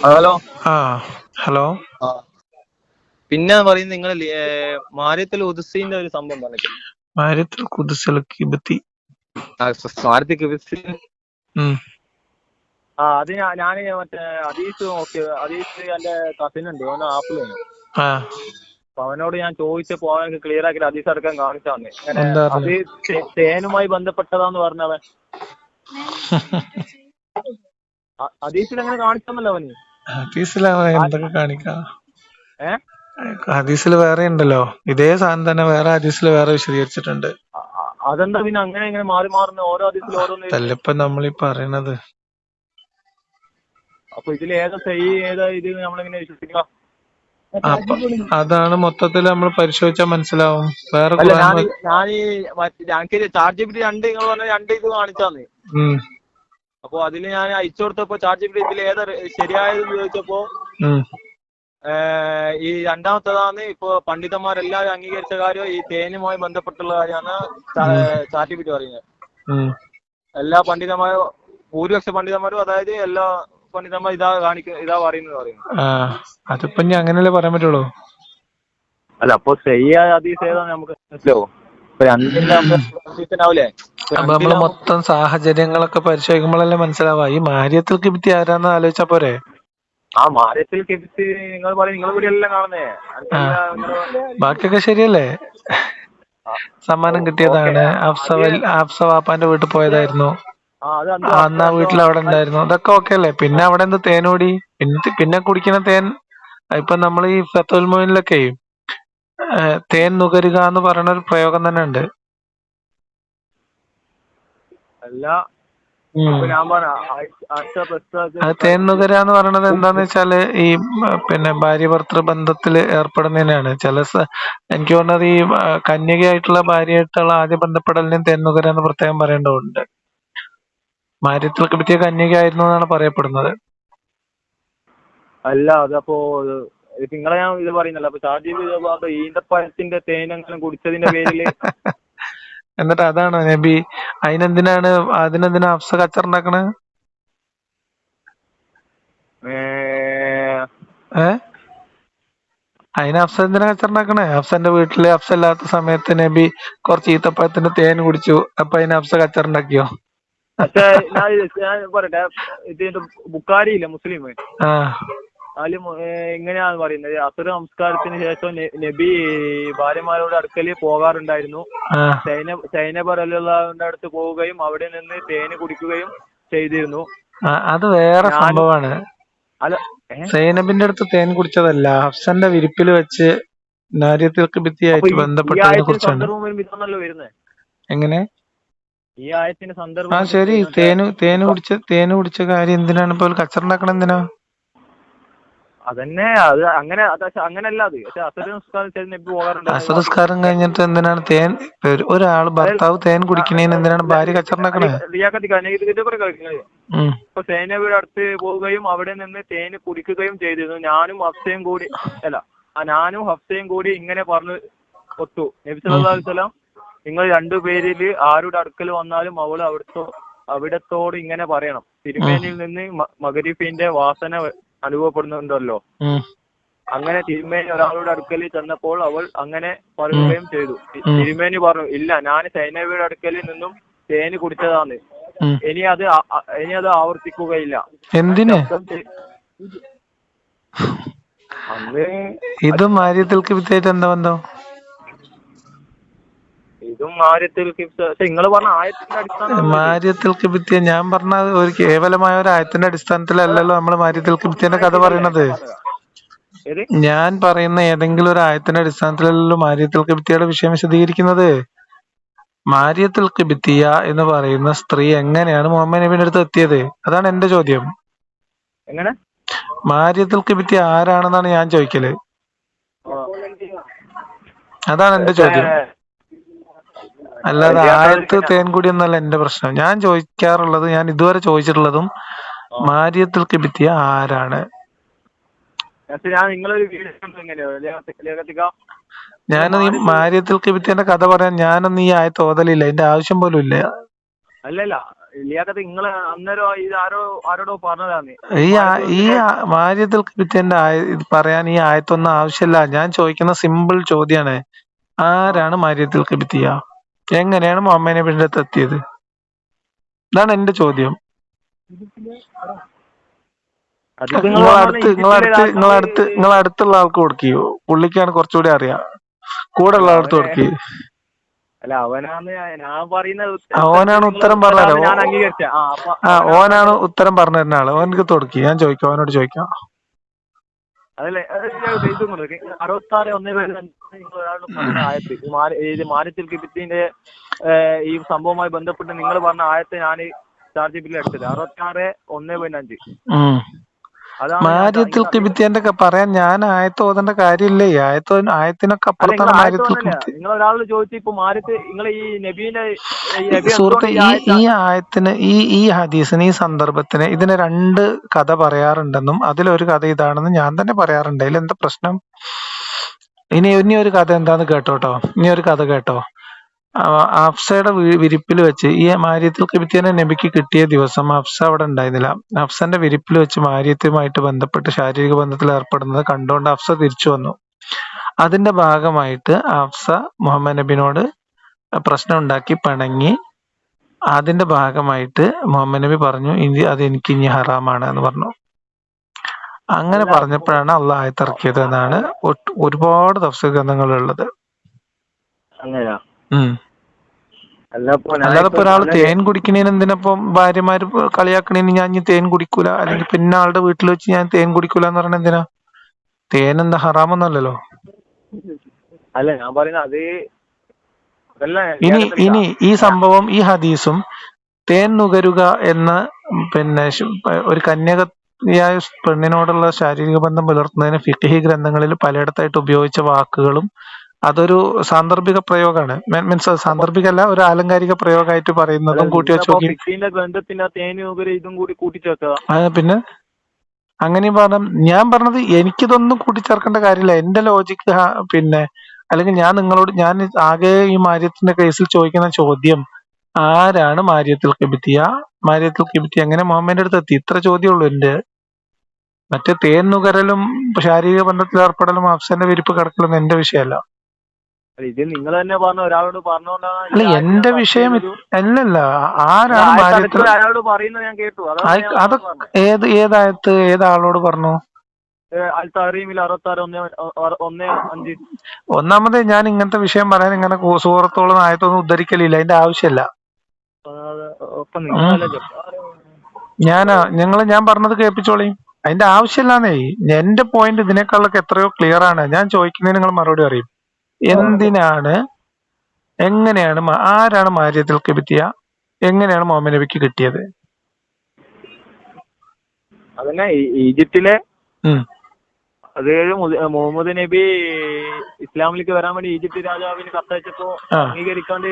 Hello. ആ hello. ആ പിന്നെ പറയുന്നത് നിങ്ങൾ മാര്യത്തിൽ ഉദുസീന്റെ ഒരു സംഭവം പറഞ്ഞിട്ടില്ലേ? മാര്യത്തിൽ കുതിസൽ കിബത്തി. മാര്യത്തിൽ കിബിസി. ഉം. അത് ഞാൻ മറ്റേ അദീസ് നോക്കി. അദീസ് എന്റെ കസിൻ ഉണ്ട്, അവന് ആപ്പിളേനു. ആ അപ്പൊ അവനോട് ഞാൻ ചോദിച്ചപ്പോ അവനക്ക് ക്ലിയർ ആക്കിയിട്ട് അദീസ് അടക്കം കാണിച്ചു തന്നെ. ഇങ്ങനെ എന്താ അത് പറഞ്ഞു? തേനുമായി ബന്ധപ്പെട്ടതാന്ന് പറഞ്ഞവൻ. ഹദീസിൽ അങ്ങനെ കാണിച്ചെന്നല്ലോ അവന്. ഹദീസിൽ എന്തൊക്കെ കാണിക്കാം? ഏഹ് ഹദീസിൽ വേറെ ഉണ്ടല്ലോ, ഇതേ സാധനം തന്നെ വേറെ ഹദീസിൽ വേറെ വിശദീകരിച്ചിട്ടുണ്ട്. അതെന്താ പിന്നെ അങ്ങനെ ഇങ്ങനെ മാറി മാറുന്ന ഓരോ ഹദീസിൽ ഓരോന്ന് വരുന്നത്? അതല്ല ഇപ്പൊ നമ്മളീ പറയണത്. അപ്പൊ ഇതിൽ ഏതാ സഹീ ഏതാ ഇത് നമ്മളിങ്ങനെ വിശ്വസിക്കാം? അപ്പൊ അതാണ് മൊത്തത്തിൽ നമ്മൾ പരിശോധിച്ചാൽ മനസ്സിലാവും. വേറെ അല്ല, ഖുർആൻ ഞങ്ങൾക്ക് ചാർജ് ജിപിടി രണ്ട് നിങ്ങൾ പറഞ്ഞ രണ്ട് ഇത് കാണിച്ചാന്ന്. ഉം അപ്പൊ അതില് ഞാൻ അയച്ചു കൊടുത്തപ്പോ ചാർജ് ജിപിടി ഇതിൽ ഏതാ ശരിയായതെന്ന് ചോദിച്ചപ്പോ ഉം ഈ രണ്ടാമത്തേതാണ് ഇപ്പൊ പണ്ഡിതന്മാരെല്ലാവരും അംഗീകരിച്ച കാര്യം ഈ തേനുമായി ബന്ധപ്പെട്ടുള്ള കാര്യമാണ് ചാർജ് ജിപിടി പറയുന്നത്. ഉം എല്ലാ പണ്ഡിതന്മാരും ഭൂരിപക്ഷ പണ്ഡിതന്മാരും അതായത് എല്ലാ പണ്ഡിതന്മാർ ഇതാ പറയുന്നത്. ആ അതിപ്പോ ഇനി അങ്ങനെയല്ലേ പറയാൻ പറ്റുള്ളൂ. അല്ല, അപ്പൊ സഹിയായ ഹദീസ് ഏതാന്ന് നമുക്ക് മനസ്സിലാവും. ഇപ്പൊ രണ്ടിലാവുമ്പോ അപ്പൊ നമ്മള് മൊത്തം സാഹചര്യങ്ങളൊക്കെ പരിശോധിക്കുമ്പോഴല്ലേ മനസ്സിലാവാ. ഈ മാര്യത്തിൽ കിബിത്തി ആരാന്ന് ആലോചിച്ചാ പോരെ? ആ മാര്യത്തിൽ കിബിത്ത് നിങ്ങൾ പറയും, നിങ്ങൾ ഇവിടെ എല്ലാം കാണുന്നേ. ആ ബാക്കിയൊക്കെ ശരിയല്ലേ? സമ്മാനം കിട്ടിയതാണ്. ഹഫ്സ വാപ്പാന്റെ വീട്ടിൽ പോയതായിരുന്നു. അന്ന് ആ വീട്ടിൽ അവിടെ ഉണ്ടായിരുന്നു. അതൊക്കെ ഓക്കെ അല്ലേ? പിന്നെ അവിടെ എന്ത് തേനോടി? പിന്നെ കുടിക്കുന്ന തേൻ ഇപ്പൊ നമ്മൾ ഈ ഫത്തുൽ മൊയിനിലൊക്കെ തേൻ നുകരുക എന്ന് പറയുന്ന ഒരു പ്രയോഗം തന്നെ ഉണ്ട്. അല്ല, ഞാൻ അത് തേൻ നുകരുക എന്ന് പറയുന്നത് എന്താന്ന് വെച്ചാല് ഈ പിന്നെ ഭാര്യ ഭർത്തൃ ബന്ധത്തിൽ ഏർപ്പെടുന്നതിനാണ്. എനിക്ക് തോന്നുന്നത് ഈ കന്യകയായിട്ടുള്ള ഭാര്യയായിട്ടുള്ള ആദ്യ ബന്ധപ്പെടലിനും തേൻ നുകരുക എന്ന് പ്രത്യേകം പറയേണ്ടതുണ്ട്. മാര്യത്തിൽ കിബിത്തിയ കന്യകയായിരുന്നു എന്നാണ് പറയപ്പെടുന്നത്. അല്ല, അതപ്പോ നിങ്ങളെ ഞാൻ ഇത് പറയുന്നല്ലോ. അപ്പൊ ചാർജ് ഈന്തപ്പഴത്തിന്റെ തേനെങ്കിലും കുടിച്ചതിന്റെ പേരില് എന്നിട്ട് അതാണോ നബി? അതിനെന്തിനാ ഹഫ്സ കച്ചറുണ്ടാക്കണേ? അതിന് ഹഫ്സ എന്തിനാ കച്ചറുണ്ടാക്കണേ? ഹഫ്സന്റെ വീട്ടില് ഹഫ്സ ഇല്ലാത്ത സമയത്ത് നബി കുറച്ച് ഈത്തപ്പഴത്തിന്റെ തേൻ കുടിച്ചു. അപ്പൊ അതിന് ഹഫ്സ കച്ചറുണ്ടാക്കിയോ? പക്ഷെ ഞാൻ പറയട്ടെ, ഇതിന്റെ ബുഖാരിയില്ല മുസ്ലിം, അതില് ഇങ്ങനെയാണ് പറയുന്നത്. അസുര സംസ്കാരത്തിന് ശേഷം നബി ഭാര്യമാരുടെ അടുക്കൽ പോകാറുണ്ടായിരുന്നു. സൈനബ റളിയല്ലാഹുവിന്റെ അടുത്ത് പോവുകയും അവിടെ നിന്ന് തേന് കുടിക്കുകയും ചെയ്തിരുന്നു. അത് വേറെ സംഭവമാണ്. സൈനബിന്റെ അടുത്ത് തേൻ കുടിച്ചതല്ല, ഹഫ്സന്റെ വിരിപ്പിൽ വെച്ച് നാര്യത്തിൽ കിബിത്തിയായിട്ട് ബന്ധപ്പെട്ടതിനെ കുറിച്ചാണ്. എങ്ങനെ? ഈ ആയത്തിന് സന്ദർഭം ശരി. തേന് കുടിച്ച കാര്യം എന്തിനാണ് ഇപ്പൊ കച്ചറുണ്ടാക്കണം? എന്തിനാ? അതന്നെ, അത് അങ്ങനല്ല. അത് പക്ഷെ അസറസ്കാരം കഴിഞ്ഞിട്ട് എന്തിനാണ് തേൻ? ഒരാള് ഭർത്താവ് തേൻ കുടിക്കണേന് എന്തിനാണ് ഭാര്യ കച്ചറുണ്ടാക്കണേ? ഇപ്പൊ സൈനബിയുടെ അടുത്ത് പോവുകയും അവിടെ നിന്ന് തേന് കുടിക്കുകയും ചെയ്തിരുന്നു. ഞാനും ഹഫ്സയും കൂടി ഇങ്ങനെ പറഞ്ഞു ഒത്തു. നബി സല്ലല്ലാഹു അലൈഹി വസല്ലം, നിങ്ങൾ രണ്ടുപേരിൽ ആരുടെ അടുക്കൽ വന്നാലും അവൾ അവിടത്തോട് ഇങ്ങനെ പറയണം, തിരുമേനിയിൽ നിന്ന് മഗ്രിബിന്റെ വാസന അനുഭവപ്പെടുന്നുണ്ടല്ലോ. അങ്ങനെ തിരുമേനി ഒരാളുടെ അടുക്കൽ ചെന്നപ്പോൾ അവൾ അങ്ങനെ പറയുകയും ചെയ്തു. തിരുമേനി പറഞ്ഞു, ഇല്ല, ഞാൻ സൈനബിയുടെ അടുക്കലിൽ നിന്നും തേന് കുടിച്ചതാണ്. ഇനി അത് ആവർത്തിക്കുകയില്ല. എന്തിന്? ഇതും മാര്യത്തിൽ കിബിത്തിയായിട്ട് എന്താ ബന്ധം? ഇതും മാര്യത്തിൽ നിങ്ങൾ പറഞ്ഞ ആയത്തിന്റെ അടിസ്ഥാനം. മാര്യത്തിൽ കിബിത്തിയ ഞാൻ പറഞ്ഞ ഒരു കേവലമായ ഒരു ആയത്തിന്റെ അടിസ്ഥാനത്തിലല്ലല്ലോ നമ്മൾ മാര്യത്തിൽ കിബിത്തിന്റെ കഥ പറയുന്നത്. ഞാൻ പറയുന്ന ഏതെങ്കിലും ഒരു ആയത്തിന്റെ അടിസ്ഥാനത്തിലല്ലല്ലോ മാര്യത്തിൽ കിബിത്തിയുടെ വിഷയം വിശദീകരിക്കുന്നത്. മാര്യത്തിൽ കിബിത്തിയ എന്ന് പറയുന്ന സ്ത്രീ എങ്ങനെയാണ് മുഹമ്മദ് നബിയുടെ അടുത്ത് എത്തിയത്? അതാണ് എന്റെ ചോദ്യം. എങ്ങനെ മാര്യത്തിൽ കിബിത്തിയ ആരാണെന്നാണ് ഞാൻ ചോദിക്കല്. അതാണ് എന്റെ ചോദ്യം. അല്ലാതെ ആയത്ത് തേൻകുടി എന്നല്ല എന്റെ പ്രശ്നം. ഞാൻ ചോദിക്കാറുള്ളത്, ഞാൻ ഇതുവരെ ചോദിച്ചിട്ടുള്ളതും മാര്യത്തിൽ കിബിത്തിയ ആരാണ്? ഞാൻ ഈ മാര്യത്തിൽ കിബിത്തിന്റെ കഥ പറയാൻ ഞാനൊന്നും ഈ ആയത്ത് ഓതലില്ല. അതിന്റെ ആവശ്യം പോലും ഇല്ല. അല്ലല്ല, ലിയാഖത്ത് നിങ്ങള് അന്നേരം ഇത് ആരോടോ പറഞ്ഞതാണ്. ഈ മാര്യത്തിൽ കിബിത്തിന്റെ ഇത് പറയാൻ ഈ ആയത്തൊന്നും ആവശ്യമില്ല. ഞാൻ ചോദിക്കുന്ന സിമ്പിൾ ചോദ്യാണ്. ആരാണ് മാര്യത്തിൽ കിബിത്തിയ? എങ്ങനെയാണ് മുഹമ്മദ് നബിന്റെ അടുത്ത് എത്തിയത്? ഇതാണ് എന്റെ ചോദ്യം. നിങ്ങളടുത്തുള്ള ആൾക്ക് കൊടുക്കിയോ? പുള്ളിക്കാണ് കുറച്ചുകൂടി അറിയാം. കൂടെ ഉള്ള ആൾക്ക് കൊടുക്കി. അല്ല, അവനാണ് ഞാൻ പറയുന്നത്. ഓനാണ് ഉത്തരം പറഞ്ഞത്. ഞാൻ അംഗീകരിച്ച ഓനാണ് ഉത്തരം പറഞ്ഞു തരുന്ന ആള്. ഓനക്ക് തുടക്കി. ഞാൻ ചോദിക്കാം, അവനോട് ചോദിക്കാം. അതല്ലേ ഇതും 66:1 മാര്യത്തിൽ കിബിത്തിന്റെ ഈ സംഭവവുമായി ബന്ധപ്പെട്ട് നിങ്ങൾ പറഞ്ഞ ആയത്തെ ഞാൻ ചാർജ് ജിബിയിൽ എടുത്തത് 66:1.5. മാര്യത്തിൽ കിബിത്തിന്റെ പറയാൻ ഞാൻ ആയത്ത് ഓതേണ്ട കാര്യമില്ലേ? ആയത്തിനൊക്കെ അപ്പുറത്താണ് മാര്യത്തിൽ കിബിത്തി. നിങ്ങൾ ഒരാളോട് ചോദിച്ചു ഇപ്പൊ മാര്യത്ത് നിങ്ങൾ ഈ നബീന്റെ സുഹൃത്തെ, ഈ ആയത്തിന് ഈ ഹദീസിന് ഈ സന്ദർഭത്തിന് ഇതിന് 2 കഥ പറയാറുണ്ടെന്നും അതിലൊരു കഥ ഇതാണെന്ന് ഞാൻ തന്നെ പറയാറുണ്ട്. അതിൽ എന്താ പ്രശ്നം? ഇനി ഒരു കഥ എന്താന്ന് കേട്ടോട്ടോ. ഇനി ഒരു കഥ കേട്ടോ. ഹഫ്സയുടെ വിരിപ്പിൽ വെച്ച് ഈ മാര്യത്തിൽ കിബിത്തിനെ നബിക്ക് കിട്ടിയ ദിവസം ഹഫ്സ അവിടെ ഉണ്ടായിരുന്നില്ല. ഹഫ്സന്റെ വിരിപ്പിൽ വെച്ച് മാര്യത്തുമായിട്ട് ബന്ധപ്പെട്ട് ശാരീരിക ബന്ധത്തിൽ ഏർപ്പെടുന്നത് കണ്ടുകൊണ്ട് ഹഫ്സ തിരിച്ചു വന്നു. അതിന്റെ ഭാഗമായിട്ട് ഹഫ്സ മുഹമ്മദ് നബിനോട് പ്രശ്നം ഉണ്ടാക്കി പിണങ്ങി. അതിന്റെ ഭാഗമായിട്ട് മുഹമ്മദ് നബി പറഞ്ഞു, അത് എനിക്ക് ഇനി ഹറാമാണ് എന്ന് പറഞ്ഞു. അങ്ങനെ പറഞ്ഞപ്പോഴാണ് അള്ളാഹ് ആയത്തിറക്കിയത് എന്നാണ് ഒരുപാട് തഫ്സീർ ഗ്രന്ഥങ്ങളുള്ളത്. അല്ലാതെ ഇപ്പൊ ഒരാള് തേൻ കുടിക്കണേന് എന്തിനപ്പം ഭാര്യമാര് കളിയാക്കണേന് ഞാൻ ഇനി തേൻ കുടിക്കൂല, അല്ലെങ്കിൽ പിന്നെ ആളുടെ വീട്ടിൽ വെച്ച് ഞാൻ തേൻ കുടിക്കൂല എന്ന് പറഞ്ഞ എന്തിനാ? തേൻ എന്താ ഹറാമൊന്നല്ലല്ലോ. അല്ല, ഞാൻ പറയുന്നത് ഇനി ഈ സംഭവം, ഈ ഹദീസും തേൻ നുകരുക എന്ന പിന്നെ ഒരു കന്യകയായ പെണ്ണിനോടുള്ള ശാരീരിക ബന്ധം പുലർത്തുന്നതിന് ഫിഖ്ഹി ഗ്രന്ഥങ്ങളിൽ പലയിടത്തായിട്ട് ഉപയോഗിച്ച വാക്കുകളും അതൊരു സാന്ദർഭിക പ്രയോഗമാണ്. മീൻസ് സാന്ദർഭികല്ല, ഒരു ആലങ്കാരിക പ്രയോഗമായിട്ട് പറയുന്നതും കൂട്ടി വെച്ച് നോക്കി. പിന്നെ അങ്ങനെയും പറഞ്ഞ ഞാൻ പറഞ്ഞത് എനിക്കിതൊന്നും കൂട്ടിച്ചേർക്കേണ്ട കാര്യമില്ല. എന്റെ ലോജിക്ക് പിന്നെ അല്ലെങ്കിൽ ഞാൻ ആകെ ഈ മാര്യത്തിന്റെ കേസിൽ ചോദിക്കുന്ന ചോദ്യം, ആരാണ് മാര്യത്തിൽ കിബിത്തിയ? മാര്യത്തിൽ കിബിത്തി എങ്ങനെ മുഹമ്മദിന്റെ അടുത്ത് എത്തി? ഇത്ര ചോദ്യമുള്ളൂ എന്റെ. മറ്റേ തേൻ നുകരലും ശാരീരിക ബന്ധത്തിൽ ഏർപ്പെടലും ഹഫ്സന്റെ വിരിപ്പ് കിടക്കലും എന്റെ വിഷയമല്ല. ഇത് നിങ്ങൾ തന്നെ പറഞ്ഞ ഒരാളോട് പറഞ്ഞോണ്ടാണ്. അല്ല, എന്റെ വിഷയം അല്ലല്ല. ആരാണ് മാര്യത്തിൽ? പറയുന്നത് ഞാൻ കേട്ടു. അതൊക്കെ ഏതായത്ത് ഏതാളോട് പറഞ്ഞു? ഒന്നാമത് ഞാൻ ഇങ്ങനത്തെ വിഷയം പറയാൻ ഇങ്ങനെ സുഹൃത്തോളം ആയത്തൊന്നും ഉദ്ധരിക്കലില്ല. അതിന്റെ ആവശ്യമില്ല. ഞാൻ പറഞ്ഞത് കേൾപ്പിച്ചോളി. അതിന്റെ ആവശ്യമില്ലാന്നേ. എന്റെ പോയിന്റ് ഇതിനേക്കാളൊക്കെ എത്രയോ ക്ലിയർ ആണ്. ഞാൻ ചോദിക്കുന്നതിന് നിങ്ങൾ മറുപടി അറിയും. എങ്ങനെയാണ് ആരാണ് മാര്യത്തിൽ കിബിത്തിയ? എങ്ങനെയാണ് മുഹമ്മദ് നബിക്ക് കിട്ടിയത്? അതന്നെ ഈജിപ്തിലെ മുഹമ്മദ് നബി ഇസ്ലാമിലേക്ക് വരാൻ വേണ്ടി ഈജിപ്ത് രാജാവിന് കത്തയച്ചപ്പോ അംഗീകരിക്കാണ്ട്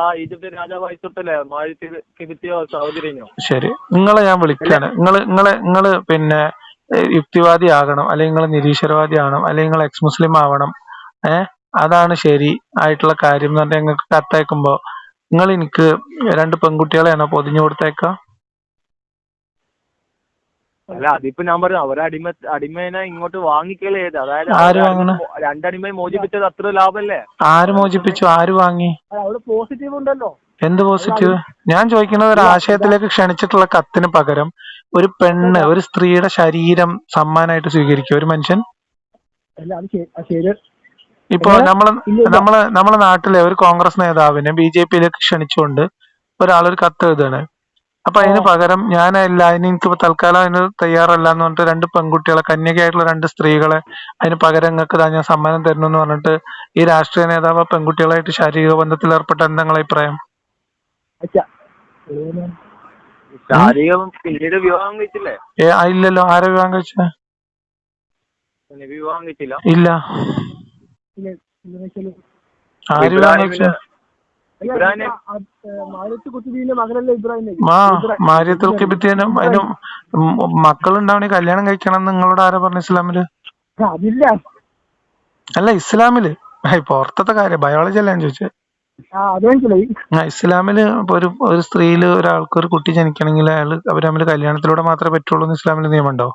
ആ ഈജിപ്ത് രാജാവ് അയച്ചിട്ടല്ലേ മാര്യത്തിൽ കിബിത്തിയ സഹോദരനോ? ശരി, നിങ്ങളെ ഞാൻ വിളിക്കാണ്. നിങ്ങള് പിന്നെ യുക്തിവാദി ആകണം, അല്ലെങ്കിൽ നിങ്ങൾ നിരീശ്വരവാദി ആവണം, അല്ലെങ്കിൽ നിങ്ങൾ എക്സ് മുസ്ലിം ആവണം. അതാണ് ശരി ആയിട്ടുള്ള കാര്യം എന്ന് പറഞ്ഞാൽ നിങ്ങൾക്ക് കത്തയക്കുമ്പോ നിങ്ങൾ എനിക്ക് 2 പെൺകുട്ടികളെയാണോ പൊതിഞ്ഞു കൊടുത്തേക്ക? അല്ല, അതിപ്പോ ഞാൻ പറഞ്ഞു അടിമേനെ ഇങ്ങോട്ട് വാങ്ങിക്കലേ ചെയ്ത്. അതായത് 2 അടിമയെ മോചിപ്പിച്ചത് അത്ര ലാഭല്ലേ? ആര് മോചിപ്പിച്ചു? ആര് വാങ്ങി? അവിടെ പോസിറ്റീവ് ഉണ്ടല്ലോ. എന്ത് പോസിറ്റീവ്? ഞാൻ ചോദിക്കുന്നത് ഒരു ആശയത്തിലേക്ക് ക്ഷണിച്ചിട്ടുള്ള കത്തിന് പകരം ഒരു പെണ്ണ്, ഒരു സ്ത്രീയുടെ ശരീരം സമ്മാനമായിട്ട് സ്വീകരിക്കും ഒരു മനുഷ്യൻ? ഇപ്പൊ നമ്മളെ നാട്ടിലെ ഒരു കോൺഗ്രസ് നേതാവിനെ BJPയിലേക്ക് ക്ഷണിച്ചുകൊണ്ട് ഒരാളൊരു കത്ത് എഴുതാണ്. അപ്പൊ അതിന് പകരം എനിക്ക് തൽക്കാലം അതിന് തയ്യാറല്ല എന്ന് പറഞ്ഞിട്ട് 2 പെൺകുട്ടികളെ, കന്യകയായിട്ടുള്ള 2 സ്ത്രീകളെ അതിന് പകരം നിങ്ങൾക്ക് ഞാൻ സമ്മാനം തരുന്നു എന്ന് പറഞ്ഞിട്ട് ഈ രാഷ്ട്രീയ നേതാവ് പെൺകുട്ടികളായിട്ട് ശാരീരിക ബന്ധത്തിൽ ഏർപ്പെട്ട എന്താ നിങ്ങളെ അഭിപ്രായം? പിന്നീട് വിവാഹം കഴിച്ചില്ലേ? ഇല്ലല്ലോ. ആരെ വിവാഹം കഴിച്ച? വിവാഹം കഴിച്ചില്ല. ഇല്ല. ആര് വിവാഹം കഴിച്ച? മാര്യത്തിൽ കിബിത്തിനും അതിന് മക്കളുണ്ടാവണേ കല്യാണം കഴിക്കണം എന്ന് നിങ്ങളോട് ആരാ പറഞ്ഞു ഇസ്ലാമില്? അല്ല, ഇസ്ലാമില് പുറത്തത്തെ കാര്യം ബയോളജി അല്ല ഞാൻ ചോദിച്ചത്. ഇസ്ലാമില് ഇപ്പൊ ഒരു സ്ത്രീയില് ഒരാൾക്ക് ഒരു കുട്ടി ജനിക്കണമെങ്കിൽ അവർ തമ്മിൽ കല്യാണത്തിലൂടെ മാത്രമേ പറ്റുള്ളൂ എന്ന് ഇസ്ലാമിൽ നിയമമുണ്ടോ?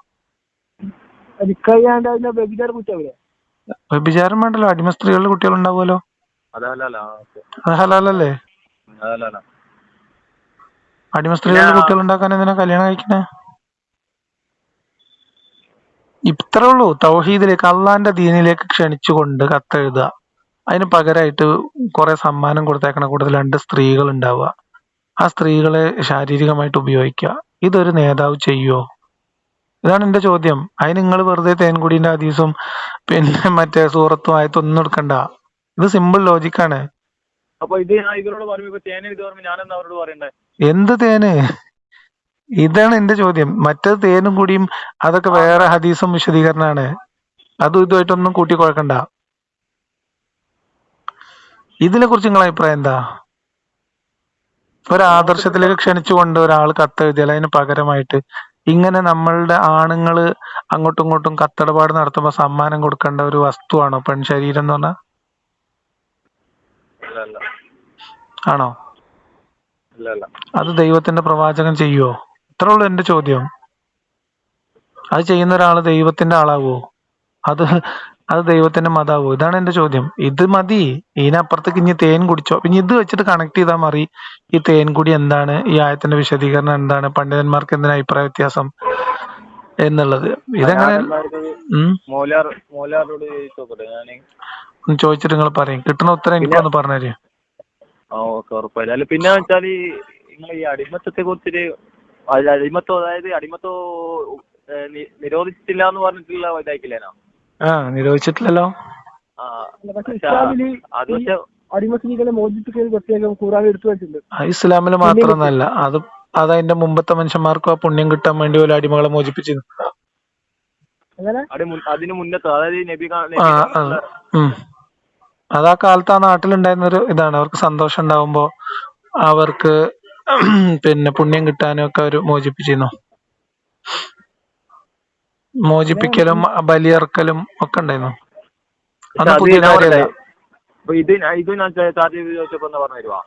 വ്യഭിചാരം വേണ്ടല്ലോ, അടിമ സ്ത്രീകളുടെ കുട്ടികൾ ഉണ്ടാവുമല്ലോ, അതല്ല അത് ഹലാലല്ലേ? അതല്ല അടിമ സ്ത്രീകളുടെ കുട്ടികൾ ഉണ്ടാക്കാൻ എന്തിനാ കല്യാണം കഴിക്കണേ? ഇത്രേ ഉള്ളൂ. തൗഹീദിലേക്ക്, അള്ളാന്റെ ദീനിലേക്ക് ക്ഷണിച്ചുകൊണ്ട് കത്തെഴുതുക. അതിന് പകരമായിട്ട് കുറെ സമ്മാനം കൊടുത്തേക്കണ കൂടുതൽ 2 സ്ത്രീകൾ ഉണ്ടാവുക, ആ സ്ത്രീകളെ ശാരീരികമായിട്ട് ഉപയോഗിക്കുക. ഇതൊരു നേതാവ് ചെയ്യുവോ? ഇതാണ് എന്റെ ചോദ്യം. അതിന് നിങ്ങൾ വെറുതെ തേൻകുടീന്റെ ഹദീസും പിന്നെ മറ്റേ സൂറത്തും ആയത്തൊന്നും എടുക്കണ്ട. ഇത് സിമ്പിൾ ലോജിക്കാണ്. അപ്പൊ ഇത് ഞാൻ ഇവരോട് പറയുമ്പോ തേന് ഇത് പറയുമ്പോ ഞാനെന്താ അവരോട് പറയണ്ടേ? എന്ത് തേന്? ഇതാണ് എന്റെ ചോദ്യം. മറ്റേത് തേനും കൂടിയും അതൊക്കെ വേറെ ഹദീസും വിശദീകരണമാണ്. അതും ഇതുമായിട്ടൊന്നും കൂട്ടിക്കുഴക്കണ്ട. ഇതിനെ കുറിച്ച് നിങ്ങളെ അഭിപ്രായം എന്താ? ഒരാദർശത്തിലേക്ക് ക്ഷണിച്ചുകൊണ്ട് ഒരാൾ കത്തെഴുതിയാൽ അതിന് പകരമായിട്ട് ഇങ്ങനെ നമ്മളുടെ ആണുങ്ങള് അങ്ങോട്ടും ഇങ്ങോട്ടും കത്തിടപാട് നടത്തുമ്പോ സമ്മാനം കൊടുക്കേണ്ട ഒരു വസ്തുവാണോ പെൺ ശരീരം എന്ന് പറഞ്ഞാ? ആണോ? അത് ദൈവത്തിന്റെ പ്രവാചകൻ ചെയ്യുവോ? ഇത്രേ ഉള്ളൂ എന്റെ ചോദ്യം. അത് ചെയ്യുന്ന ഒരാള് ദൈവത്തിന്റെ ആളാവോ? അത് അത് ദൈവത്തിന്റെ മതാവോ? ഇതാണ് എന്റെ ചോദ്യം. ഇത് മതി. ഇതിനപ്പുറത്തേക്ക് ഇനി തേൻ കുടിച്ചോ. പിന്നെ ഇത് വെച്ചിട്ട് കണക്ട് ചെയ്താൽ മതി ഈ തേൻ കുടി എന്താണ്, ഈ ആയത്തിന്റെ വിശദീകരണം എന്താണ്, പണ്ഡിതന്മാർക്ക് എന്തിനാ അഭിപ്രായ വ്യത്യാസം എന്നുള്ളത്. ഇതെങ്ങനെ ചോദിച്ചിട്ട് നിങ്ങൾ പറയും. കിട്ടുന്ന ഉത്തരം എനിക്കൊന്ന് പറഞ്ഞുതരും. ഉറപ്പായില്ല. പിന്നെ വെച്ചാല് നിങ്ങൾ ഈ അടിമത്തത്തെ കുറിച്ചിട്ട് അടിമത്തോ, അതായത് അടിമത്തോ നിരോധിച്ചിട്ടില്ല എന്ന് പറഞ്ഞിട്ടുള്ള ഇതായിക്കില്ലേനാ? നിരോധിച്ചിട്ടില്ലല്ലോ. അടിമസ്ത്രീകളെ മോചിപ്പിക്കുന്ന പ്രത്യേകം ഖുർആൻ എടുത്തു വെച്ചിട്ടുണ്ട്. ഇസ്ലാമില് മാത്രമൊന്നല്ല, അത് അതിന്റെ മുമ്പത്തെ മനുഷ്യന്മാർക്കും ആ പുണ്യം കിട്ടാൻ വേണ്ടി പോലെ അടിമകളെ മോചിപ്പിച്ചിരുന്നു. അതിന് മുന്നത്തെ, അതായത് നബി അത് ആ കാലത്ത് ആ നാട്ടിലുണ്ടായിരുന്ന ഒരു ഇതാണ്. അവർക്ക് സന്തോഷം ഉണ്ടാവുമ്പോ അവർക്ക് പിന്നെ പുണ്യം കിട്ടാനും ഒക്കെ അവർ മോചിപ്പിച്ചിരുന്നു. മോചിപ്പിക്കലും ബലിയർക്കലും ഒക്കെ ഉണ്ടായിരുന്നു. അത് പുതിയ കാര്യമല്ല. ഇത് ഞാൻ ചോദിച്ചപ്പോ എന്താ പറഞ്ഞു തരുവാ,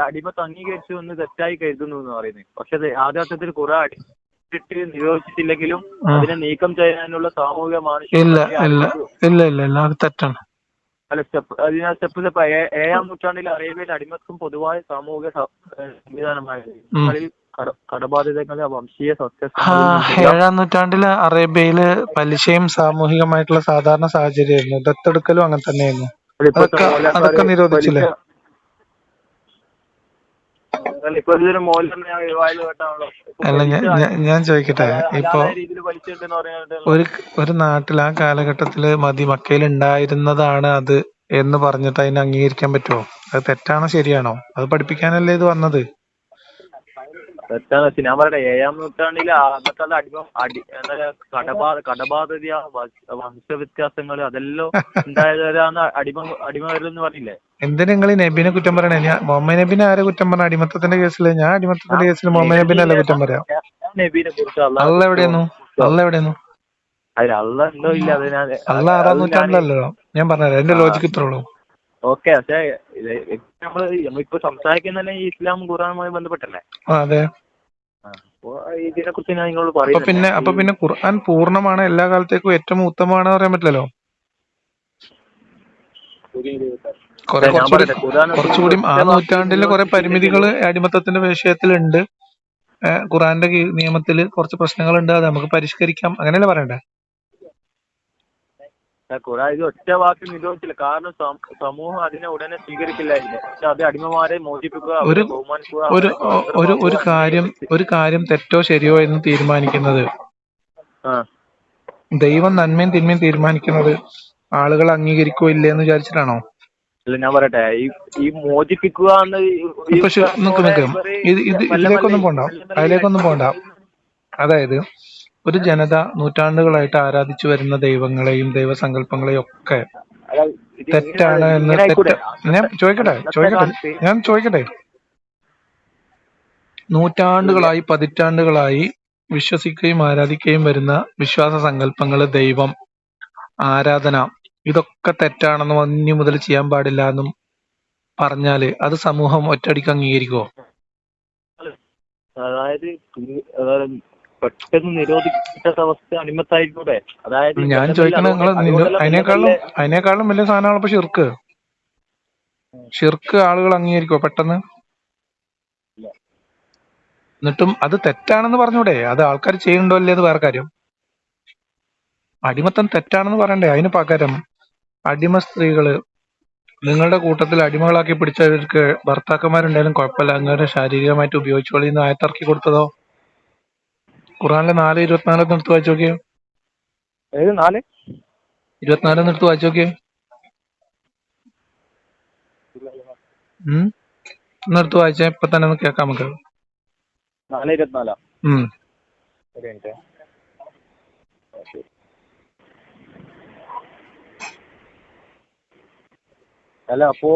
അടിമത്ത് അംഗീകരിച്ചു എന്ന് തെറ്റായി കരുതുന്നു എന്ന് പറയുന്നത്. പക്ഷെ യാഥാർത്ഥ്യത്തിൽ കുറെ അടിച്ചിട്ട് നിരോധിച്ചിട്ടില്ലെങ്കിലും അതിനെ നീക്കം ചെയ്യാനുള്ള സാമൂഹിക മാനസിക അത് തെറ്റാണ്. അല്ല, സ്റ്റെപ്പ് 7-ാം നൂറ്റാണ്ടിൽ അറേബ്യയിൽ അടിമത്വം പൊതുവായ സാമൂഹിക സംവിധാനമായിരുന്നു. കടബാധ്യതകളെ വംശീയ 7-ാം നൂറ്റാണ്ടില് അറേബ്യയില് പലിശയും സാമൂഹികമായിട്ടുള്ള സാധാരണ സാഹചര്യമായിരുന്നു. ദത്തെടുക്കലും അങ്ങനെ തന്നെയായിരുന്നു. അതൊക്കെ നിരോധിച്ചില്ലേ? അല്ല, ഞാൻ ചോദിക്കട്ടെ, ഇപ്പൊ ഒരു നാട്ടിൽ ആ കാലഘട്ടത്തില് മക്കയിൽ ഉണ്ടായിരുന്നതാണ് അത് എന്ന് പറഞ്ഞിട്ട് അതിനെ അംഗീകരിക്കാൻ പറ്റുമോ? അത് തെറ്റാണോ ശരിയാണോ? അത് പഠിപ്പിക്കാനല്ലേ ഇത് വന്നത്? തെറ്റാന്ന് വെച്ചാൽ ഞാൻ പറയട്ടെ, 7-ാം നൂറ്റാണ്ടില് അന്നത്തെ കടബാധ്യത, വംശവ്യത്യാസങ്ങൾ അതെല്ലാം ഉണ്ടായവരാണ് അടിമവരെന്ന് പറഞ്ഞില്ലേ? എന്തിനാ നിങ്ങൾ ഈ നബീനെ കുറ്റം പറയണേ? മുഹമ്മദ് നബീനെ ആരെ കുറ്റം പറഞ്ഞ? അടിമത്തത്തിന്റെ കേസില് ഞാൻ അടിമത്തത്തിന്റെ കേസിൽ മുഹമ്മദ് നബീനെ അല്ല കുറ്റം പറയാം. നബീനെ കുറിച്ച് അള്ള എവിടെയായിരുന്നു? അള്ള 6-ാം നൂറ്റാണ്ടിലല്ലോ. ഞാൻ പറഞ്ഞത് എന്റെ ലോജിക്ക് ഇത്രേ ഉള്ളൂ. ഓക്കെ, പക്ഷേ നമ്മളിപ്പോ സംസാരിക്കുന്ന ഈ ഇസ്ലാം ഖുർആനുമായി ബന്ധപ്പെട്ടല്ലേ? അതെ. ഇതിനെ കുറിച്ച് ഞാൻ നിങ്ങളോട് പറയുന്നത്. അപ്പൊ പിന്നെ ഖുർആൻ പൂർണ്ണമാണ്, എല്ലാ കാലത്തേക്കും ഏറ്റവും ഉത്തമമാണെന്ന് പറയാൻ പറ്റില്ലല്ലോ. കുറച്ചുകൂടി ആ നൂറ്റാണ്ടിലെ കുറെ പരിമിതികൾ അടിമത്തത്തിന്റെ വിഷയത്തിലുണ്ട്. ഖുർആന്റെ നിയമത്തിൽ കുറച്ച് പ്രശ്നങ്ങളുണ്ട്, അത് നമുക്ക് പരിഷ്കരിക്കാം, അങ്ങനെയല്ലേ പറയണ്ടേ? ഇത് ഒറ്റ വാക്ക് നിരോധിച്ചില്ല. കാരണം സമൂഹം അതിനെ ഉടനെ സ്വീകരിക്കില്ലായിരുന്നു. പക്ഷെ അത് അടിമമാരെ മോചിപ്പിക്കുക, ബഹുമാനിക്കുക. ഒരു കാര്യം തെറ്റോ ശരിയോ എന്ന് തീരുമാനിക്കുന്നത്, ദൈവം നന്മയും തിന്മയും തീരുമാനിക്കുന്നത് ആളുകൾ അംഗീകരിക്കോ ഇല്ലേ എന്ന് വിചാരിച്ചിട്ടാണോ? അല്ല, ഞാൻ പറയട്ടെ, ഈ മോചിപ്പിക്കുക അതിലേക്കൊന്നും പോണ്ട. അതായത് ഒരു ജനത നൂറ്റാണ്ടുകളായിട്ട് ആരാധിച്ചു വരുന്ന ദൈവങ്ങളെയും ദൈവസങ്കല്പങ്ങളെയും ഒക്കെ തെറ്റാണ് എന്ന് ഞാൻ ചോദിക്കട്ടെ, നൂറ്റാണ്ടുകളായി പതിറ്റാണ്ടുകളായി വിശ്വസിക്കുകയും ആരാധിക്കുകയും വരുന്ന വിശ്വാസ സങ്കല്പങ്ങള്, ദൈവം, ആരാധന, ഇതൊക്കെ തെറ്റാണെന്നും ഇനി മുതൽ ചെയ്യാൻ പാടില്ല എന്നും പറഞ്ഞാല് അത് സമൂഹം ഒറ്റയടിക്ക് അംഗീകരിക്കുവോ? അതായത് പെട്ടെന്ന് നിരോധിക്കപ്പെട്ട അവസ്ഥ അടിമത്തായിക്കൂടെ? അതായത് ഞാൻ മെല്ലെ മെല്ലെ ചോദിക്കണ നിങ്ങള് അതുകൊണ്ടല്ല മെല്ലെ മെല്ലെ അതിനേക്കാളും വലിയ സാധനമാണ് ഇപ്പൊ ഷിർക്ക്. ഷിർക്ക് ആളുകൾ അംഗീകരിക്കുവോ പെട്ടെന്ന്? എന്നിട്ടും അത് തെറ്റാണെന്ന് പറഞ്ഞൂടെ? അത് ആൾക്കാർ ചെയ്യുന്നുണ്ടോ ഇല്ലേ അത് വേറെ കാര്യം. അടിമത്തം തെറ്റാണെന്ന് പറയണ്ടേ? അതിന് പകരം അടിമ സ്ത്രീകള് നിങ്ങളുടെ കൂട്ടത്തിൽ അടിമകളാക്കി പിടിച്ചവർക്ക് ഭർത്താക്കന്മാരുണ്ടായാലും കുഴപ്പമില്ല, അങ്ങനെ ശാരീരികമായിട്ട് ഉപയോഗിച്ചോളി എന്ന് ആയത്തിറക്കി കൊടുത്തതോ? ഖുറാനിലെ 4:24 എടുത്ത് വായിച്ചു നോക്കിയേ. 24 എടുത്ത് വായിച്ചു നോക്കിയേ. ഒന്നെടുത്ത് വായിച്ചേ, ഇപ്പൊ തന്നെ ഒന്ന് കേൾക്കാം നമുക്ക്. 4:24 ഉം ഒരു മിനിറ്റ്. അല്ല അപ്പോ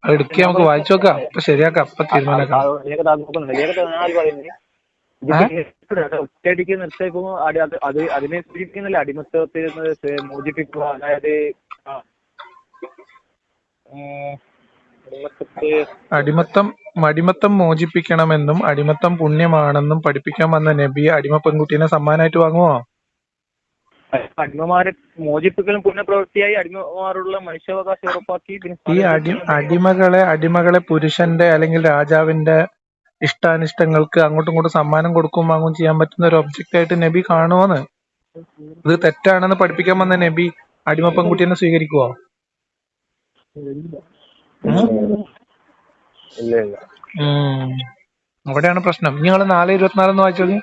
അത് എടുക്കുക, നമുക്ക് വായിച്ചു നോക്കാം, ഇപ്പൊ ശരിയാക്കാം, ഇപ്പൊ തീരുമാനാക്കാം. ഒറ്റയടിക്ക് നിർത്തിയപ്പോ അതിനെ സൂചിപ്പിക്കുന്നില്ല അടിമത്തത്തിൽ നിന്ന് മോചിപ്പിക്കുക. അതായത് അടിമത്തം മോചിപ്പിക്കണമെന്നും അടിമത്തം പുണ്യമാണെന്നും പഠിപ്പിക്കാൻ വന്ന നബി അടിമ പെൺകുട്ടീനെ സമ്മാനമായിട്ട് വാങ്ങുമോ? അടിമമാരെ മോചിപ്പിക്കലും പുണ്യപ്രവൃത്തിയായി അടിമമാരുള്ള മനുഷ്യാവകാശം ഉറപ്പാക്കി. ഈ അടിമകളെ പുരുഷന്റെ അല്ലെങ്കിൽ രാജാവിന്റെ ഇഷ്ടാനിഷ്ടങ്ങൾക്ക് അങ്ങോട്ടും ഇങ്ങോട്ടും സമ്മാനം കൊടുക്കും വാങ്ങും ചെയ്യാൻ പറ്റുന്ന ഒരു ഒബ്ജക്റ്റ് ആയിട്ട് നബി കാണുമോന്ന്? ഇത് തെറ്റാണെന്ന് പഠിപ്പിക്കാൻ വന്ന നബി അടിമ പെൺകുട്ടീനെ സ്വീകരിക്കുവോ? അവിടെയാണ് പ്രശ്നം. നിങ്ങൾ 4:24 വായിച്ചോളി.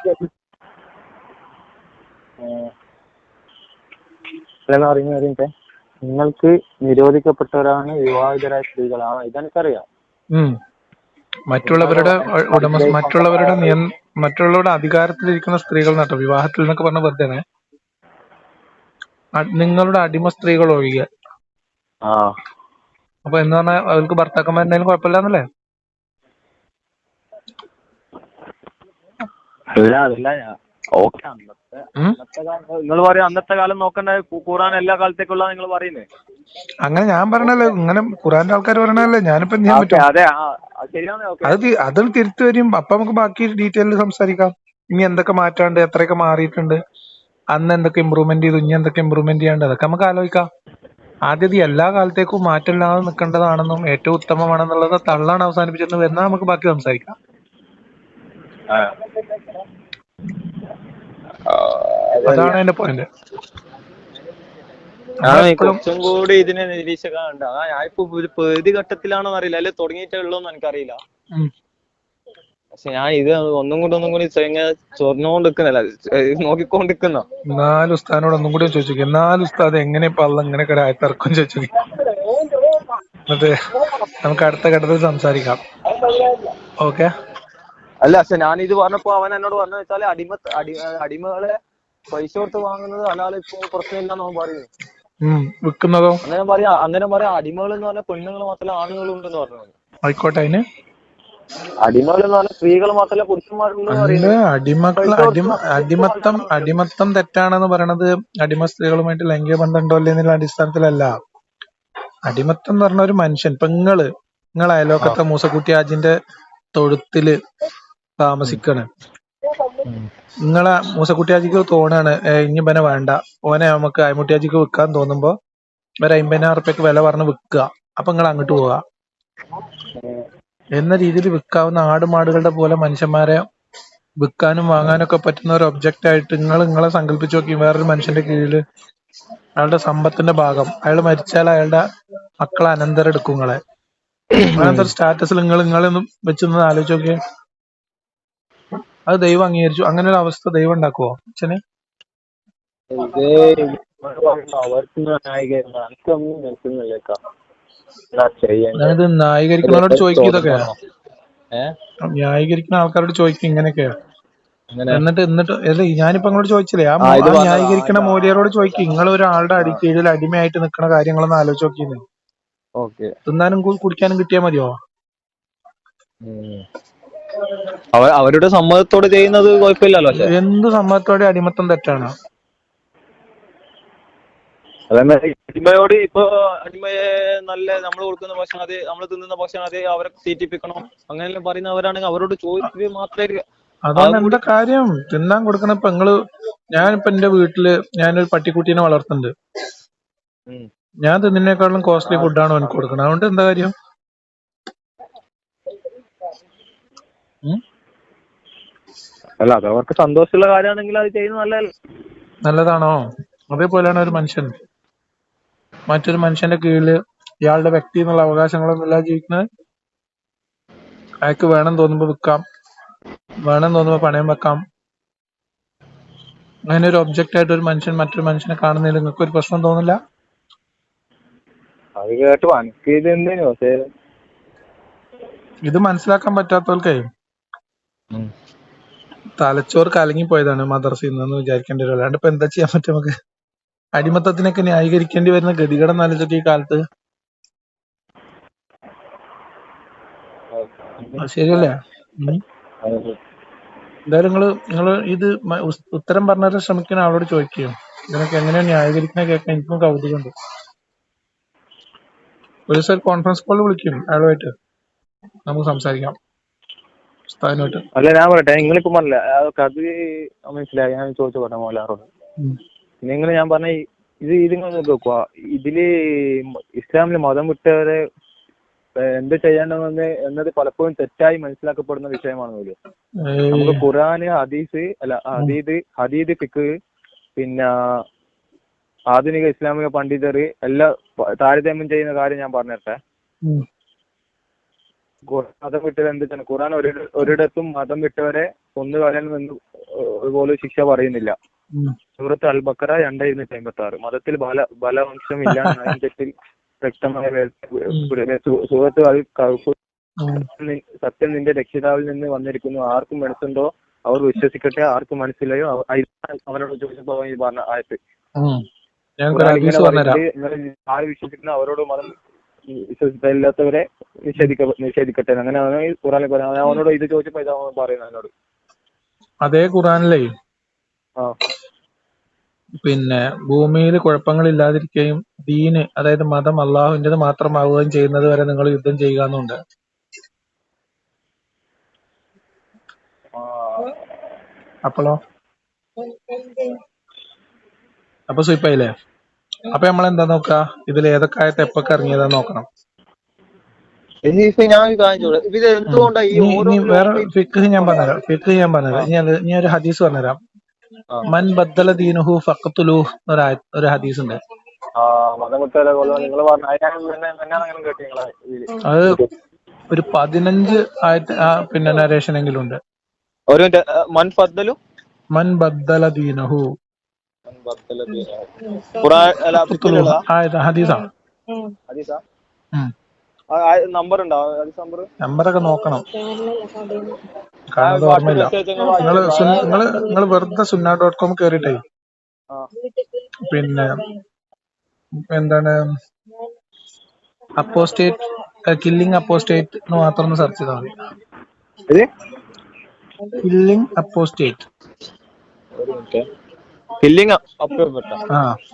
നിങ്ങൾക്ക് നിരോധിക്കപ്പെട്ടവരാണ് വിവാഹിതരായ സ്ത്രീകളാണ്, ഇതെനിക്കറിയാം. മറ്റുള്ളവരുടെ അധികാരത്തിലിരിക്കുന്ന സ്ത്രീകൾ നട്ടോ വിവാഹത്തിൽ എന്നൊക്കെ പറഞ്ഞ വെറുതെ നിങ്ങളുടെ അടിമ സ്ത്രീകൾ ഒഴികെ. അപ്പൊ എന്ന് പറഞ്ഞാൽ അവർക്ക് ഭർത്താക്കന്മാരുണ്ടായാലും കുഴപ്പമില്ലാന്നല്ലേ? നിങ്ങൾ പറയാം അന്നത്തെ കാലം നോക്കണ്ട, ഖുർആൻ എല്ലാ കാലത്തേക്കുള്ള നിങ്ങൾ പറയുന്നേ. അങ്ങനെ ഞാൻ പറഞ്ഞല്ലോ, ഇങ്ങനെ ഖുറാന്റെ ആൾക്കാർ പറയണല്ലേ, ഞാനിപ്പോ എന്ത് ചെയ്യാൻ പറ്റും? അതിൽ തിരുത്തു വരും, അപ്പൊ നമുക്ക് ബാക്കി ഡീറ്റെയിലിൽ സംസാരിക്കാം. ഇനി എന്തൊക്കെ മാറ്റാണ്ട്, എത്രയൊക്കെ മാറിയിട്ടുണ്ട്, അന്ന് എന്തൊക്കെ ഇമ്പ്രൂവ്മെന്റ് ചെയ്തു, ഇനി എന്തൊക്കെ ഇമ്പ്രൂവ്മെന്റ് ചെയ്യാണ്ട്, അതൊക്കെ നമുക്ക് ആലോചിക്കാം. ആദ്യം എല്ലാ കാലത്തേക്കും മാറ്റമില്ലാതെ നിൽക്കേണ്ടതാണെന്നും ഏറ്റവും ഉത്തമമാണെന്നുള്ളത് തള്ളാണ് അവസാനിപ്പിച്ചെന്ന് വരുന്നത് നമുക്ക് ബാക്കി സംസാരിക്കാം. അതാണ് എന്റെ പോയിന്റ്. കുറച്ചും കൂടി ഇതിനെ നിരീക്ഷകാണ്ട്. ഞാൻ ഇപ്പൊ ഒരു പേടി ഘട്ടത്തിലാണോ അറിയില്ല, അല്ലെ തുടങ്ങിയിട്ടുള്ളൂന്ന് എനിക്കറിയില്ല. പക്ഷെ ഞാൻ ഇത് ഒന്നും കൂടി ചൊറിഞ്ഞോണ്ടിരിക്കുന്നില്ല, നോക്കിക്കൊണ്ടിരിക്കുന്ന. 4 ഉസ്താദിനോട് ഒന്നും കൂടി ചോദിച്ചു, 4 ഉസ്താദ് എങ്ങനെ ഇപ്പൊ ഇങ്ങനെയൊക്കെ ആയത്തിറക്കും ചോദിച്ചു. എന്നിട്ട് നമുക്ക് അടുത്ത ഘട്ടത്തിൽ സംസാരിക്കാം. ഓക്കെ. അല്ല പക്ഷെ ഞാൻ ഇത് പറഞ്ഞപ്പോ അവൻ എന്നോട് പറഞ്ഞു വെച്ചാല് അടിമകളെ പൈസ കൊടുത്ത് വാങ്ങുന്നത് ഹലാൽ ഇപ്പൊ പ്രശ്നമില്ലെന്ന് അവൻ പറയുന്നു. വിൽക്കുന്നതോ? അന്നേരം പറയാ അടിമകൾ എന്ന് പറഞ്ഞാൽ പെണ്ണുങ്ങൾ മാത്രമല്ല ആണുങ്ങളും ഉണ്ടെന്ന് പറഞ്ഞു. ആയിക്കോട്ടെ, അതിന് അടിമകൾ എന്ന് പറഞ്ഞാൽ സ്ത്രീകൾ മാത്രമല്ല പുരുഷന്മാരുണ്ടെന്ന് പറയുന്നത്. അടിമത്തം തെറ്റാണെന്ന് പറയണത് അടിമ സ്ത്രീകളുമായിട്ട് ലൈംഗിക ബന്ധം ഉണ്ടോ അല്ലേ എന്നുള്ള അടിസ്ഥാനത്തിലല്ല. അടിമത്തം എന്ന് പറഞ്ഞ ഒരു മനുഷ്യൻ, ഇപ്പൊ നിങ്ങളെ അയലോക്കത്തെ മൂസക്കുട്ടി ആജിന്റെ തൊഴുത്തില് താമസിക്കാണ്. നിങ്ങളെ മൂസക്കുട്ടിയാജിക്ക് തോന്നാണ് ഇനി ഇവനെ വേണ്ട, ഓനെ നമുക്ക് അയമുട്ടിയാജിക്ക് വിൽക്കാൻ തോന്നുമ്പോ ഒരു 50,000 റുപ്യക്ക് വില പറഞ്ഞ് വിൽക്കുക. അപ്പൊ നിങ്ങൾ അങ്ങോട്ട് പോവുക എന്ന രീതിയിൽ വിൽക്കാവുന്ന ആടുമാടുകളുടെ പോലെ മനുഷ്യന്മാരെ വിൽക്കാനും വാങ്ങാനും ഒക്കെ പറ്റുന്ന ഒരു ഒബ്ജക്റ്റ് ആയിട്ട് നിങ്ങളെ സങ്കല്പിച്ചു നോക്കി. വേറൊരു മനുഷ്യന്റെ കീഴില് അയാളുടെ സമ്പത്തിന്റെ ഭാഗം, അയാൾ മരിച്ചാൽ അയാളുടെ മക്കളെ അനന്തരെടുക്കും നിങ്ങളെ. അങ്ങനത്തെ ഒരു സ്റ്റാറ്റസിൽ നിങ്ങളൊന്നും വെച്ചൊന്ന് ആലോചിച്ച് നോക്കിയേ. അത് ദൈവം അംഗീകരിച്ചു? അങ്ങനെ ഒരു അവസ്ഥ ദൈവം ഉണ്ടാക്കുവോ അച്ഛന്? ഞാനിത് ന്യായീകരിക്കുന്നവരോട് ചോദിക്കും, ഇതൊക്കെ ന്യായീകരിക്കുന്ന ആൾക്കാരോട് ചോദിക്കും ഇങ്ങനെയൊക്കെയാ. എന്നിട്ട് ഞാനിപ്പോ അങ്ങോട്ട് ചോദിച്ചില്ലേ, ആ ന്യായീകരിക്കുന്ന മൂല്യരോട് ചോദിക്കും, നിങ്ങൾ ഒരാളുടെ കീഴിൽ അടിമയായിട്ട് നിൽക്കുന്ന കാര്യങ്ങളൊന്നും ആലോചിച്ച് നോക്കിയെന്ന്. തിന്നാനും കുടിക്കാനും കിട്ടിയാ മതിയോ? അവരുടെ സമ്മതത്തോടെ ചെയ്യുന്നത് കുഴപ്പമില്ലല്ലോ. എന്ത് സമ്മതത്തോടെ? അടിമത്തം തെറ്റാണ്. അതന്നെ അടിമയോട് ഇപ്പൊ അടിമയെ നല്ല നമ്മൾ കൊടുക്കുന്ന ഭക്ഷണം അത് നമ്മൾ തിന്നുന്ന ഭക്ഷണം അത് അവരെ തീറ്റിപ്പിക്കണം അങ്ങനെയെല്ലാം പറയുന്നവരാണെങ്കിൽ അവരോട് ചോദിക്കുക മാത്രമേ അതുകൊണ്ട് അതും എന്താ കൂടി. കാര്യം തിന്നാൻ കൊടുക്കണം. ഇപ്പൊ ഞാനിപ്പോ എന്റെ വീട്ടില് ഞാനൊരു പട്ടിക്കുട്ടീനെ വളർത്തുന്നുണ്ട്. ഉം. ഞാൻ തിന്നതിനേക്കാളും കോസ്റ്റ്ലി ആ, ഫുഡാണ് അവനക്ക് കൊടുക്കുന്നത്. അതുകൊണ്ട് എന്താ കാര്യം? ഉം? അല്ല അത് അവർക്ക് സന്തോഷമുള്ള കാര്യമാണെങ്കിൽ അത് ചെയ്യുന്നത് നല്ലതല്ല. നല്ലതാണോ? അതേപോലെയാണ് ഒരു മനുഷ്യൻ മറ്റൊരു മനുഷ്യന്റെ കീഴില് ഇയാളുടെ വ്യക്തി എന്നുള്ള അവകാശങ്ങളൊന്നും ഇല്ലാതെ ജീവിക്കുന്നത്. അയാൾക്ക് വേണം തോന്നുമ്പോ വിൽക്കാം, വേണം തോന്നുമ്പോ പണയം വെക്കാം. അങ്ങനെ ഒരു ഒബ്ജക്റ്റ് ആയിട്ട് ഒരു മനുഷ്യൻ മറ്റൊരു മനുഷ്യനെ കാണുന്നതിൽ നിങ്ങൾക്ക് ഒരു പ്രശ്നം തോന്നില്ല? അത് കേട്ട് എനിക്ക് ഇത് എന്തേനു പക്ഷേ ഇത് മനസ്സിലാക്കാൻ പറ്റാത്തവർക്കേ ഉം. തലച്ചോറ് കലങ്ങിപ്പോയതാണ് മദർസയിൽ നിന്ന് വിചാരിക്കേണ്ടി വരും. അല്ലാണ്ട് ഇപ്പൊ എന്താ ചെയ്യാൻ പറ്റും നമുക്ക്? അടിമത്തത്തിനൊക്കെ ന്യായീകരിക്കേണ്ടി വരുന്ന ഗതികേട് ആലോചിച്ചൊക്കെ ഈ കാലത്ത്. അത് ശരിയല്ലേ? ഉം. എന്തായാലും നിങ്ങള് ഇത് ഉത്തരം പറഞ്ഞാൽ ശ്രമിക്കുന്ന ആളോട് ചോദിക്കുകയോ ഇതിനൊക്കെ എങ്ങനെയാണ് ന്യായീകരിക്കുന്നത് കേൾക്കാൻ എനിക്കും കൗതുകമുണ്ട്. ഒരു ദിവസം കോൺഫറൻസ് കോൾ വിളിക്കും അയാളുമായിട്ട്, നമുക്ക് സംസാരിക്കാം ഉസ്താദിനുമായിട്ട്. അല്ല ഞാൻ പറയട്ടെ, നിങ്ങളിപ്പോ പറഞ്ഞില്ല അതൊക്കെ അത് മനസ്സിലായി. ഞാൻ ചോദിച്ചു പോട്ടെ മോലാറോട്. നിങ്ങൾ ഞാൻ പറഞ്ഞ ഇത് നിങ്ങൾ നോക്കുക, ഇതില് ഇസ്ലാമില് മതം വിട്ടവരെ എന്ത് ചെയ്യേണ്ടതെന്ന് എന്നത് പലപ്പോഴും തെറ്റായി മനസ്സിലാക്കപ്പെടുന്ന വിഷയമാണല്ലോ. നമുക്ക് ഖുർആന് ഹദീദ് ഫിഖ് പിന്നെ ആധുനിക ഇസ്ലാമിക പണ്ഡിതർ എല്ലാം താരതമ്യം ചെയ്യുന്ന കാര്യം ഞാൻ പറഞ്ഞിട്ടെ. മതം വിട്ടവരെ എന്ത് ചെയ്യണം? ഖുർആൻ ഒരിടത്തും മതം വിട്ടവരെ കൊന്നുകളയണമെന്ന് പോലും ശിക്ഷ പറയുന്നില്ല. സൂറത്ത് അൽ ബക്കറ 2:256. മതത്തിൽ ബലവംശം ഇല്ലാന്ന് തെറ്റിൽ വ്യക്തമായ സൂറത്ത് അൽ കഹ്ഫ് സത്യം നിന്റെ രക്ഷിതാവിൽ നിന്ന് വന്നിരിക്കുന്നു, ആർക്കും മനസ്സുണ്ടോ അവർ വിശ്വസിക്കട്ടെ, ആർക്കും മനസ്സിലായോ അവരോട് ചോദിച്ചപ്പോ ഈ പറഞ്ഞ ആയത്ത്. ഇങ്ങനെ പറയുന്നത് ആര് വിശ്വസിക്കുന്ന അവരോട് മതം വിശ്വസിക്കാത്തവരെ നിഷേധിക്കട്ടെ. അങ്ങനെയാണ് ഖുറാനിൽ പറയുന്നത്. അവനോട് ഇത് ചോദിച്ചപ്പോ ഇതാ പറയുന്നത് എന്നോട്. അതേ ഖുറാനിലെ പിന്നെ ഭൂമിയിൽ കുഴപ്പങ്ങൾ ഇല്ലാതിരിക്കുകയും ദീന് അതായത് മതം അള്ളാഹുവിൻ്റെത് മാത്രമാവുകയും ചെയ്യുന്നത് വരെ നിങ്ങൾ യുദ്ധം ചെയ്യുക എന്നുണ്ട്. അപ്പൊ സുയിപ്പായില്ലേ? അപ്പൊ നമ്മളെന്താ നോക്കുക, ഇതിൽ ഏതൊക്കെ ആയത്ത് എപ്പൊക്കെ ഇറങ്ങിയതാന്ന് നോക്കണം. ഇനി വേറെ ഫിഖ് ഞാൻ പറഞ്ഞുതരാം. ഇനി ഒരു ഹദീസ് പറഞ്ഞുതരാം. മൻ ബദ്ദല ദീനുഹു ഫഖ്തുലൂഹ് ഒരു ഹദീസ് ഉണ്ട്. അത് ഒരു 15 പിന്നെ നരേഷൻ എങ്കിലും ഉണ്ട്. മൻ ബദ്ദല ദീനഹു ഹദീസാ. നമ്പറൊക്കെ നോക്കണം, കാരണം ഓർമ്മയില്ല. നിങ്ങൾ വെറുതെ sunna.com കേറിയിട്ടേ പിന്നെ എന്താണ് അപ്പോസ്റ്റേറ്റ് കില്ലിംഗ് അപ്പോസ്റ്റേറ്റ് എന്ന് മാത്രം ഒന്ന് സെർച്ച് ചെയ്താൽ മതി. Killing apostate.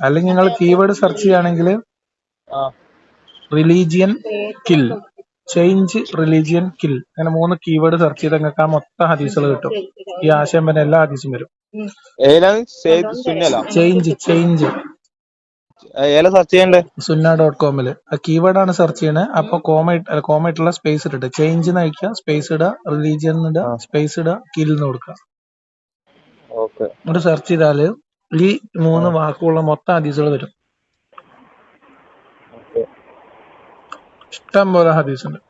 അല്ലെങ്കിൽ നിങ്ങൾ കീവേഡ് സെർച്ച് ചെയ്യുകയാണെങ്കിൽ religion kill, change religion kill, അങ്ങനെ 3 കീവേഡ് സെർച്ച് ചെയ്ത് നിങ്ങൾക്ക് ആ മൊത്തം ഹദീസുകൾ കിട്ടും. ഈ ആശയം പിന്നെ എല്ലാ ഹദീസും വരും. ചേഞ്ച് sunna.com ആ കീവേഡാണ് സെർച്ച് ചെയ്യണേ. അപ്പൊ കോമ ഇട്ടുള്ള സ്പേസ് ഇട്ടിട്ട് ചേഞ്ച് നയിക്കുക, സ്പേസ് ഇടുക, റിലീജിയൻ ഇടുക, സ്പേസ് ഇടുക, കിൽ എന്ന് കൊടുക്കുക. എന്നിട്ട് സെർച്ച് ചെയ്താല് ഈ 3 വാക്കുള്ള മൊത്തം ഹദീസുകൾ വരും. ഇഷ്ടം പോലെ ഹദീസ് ഉണ്ട്.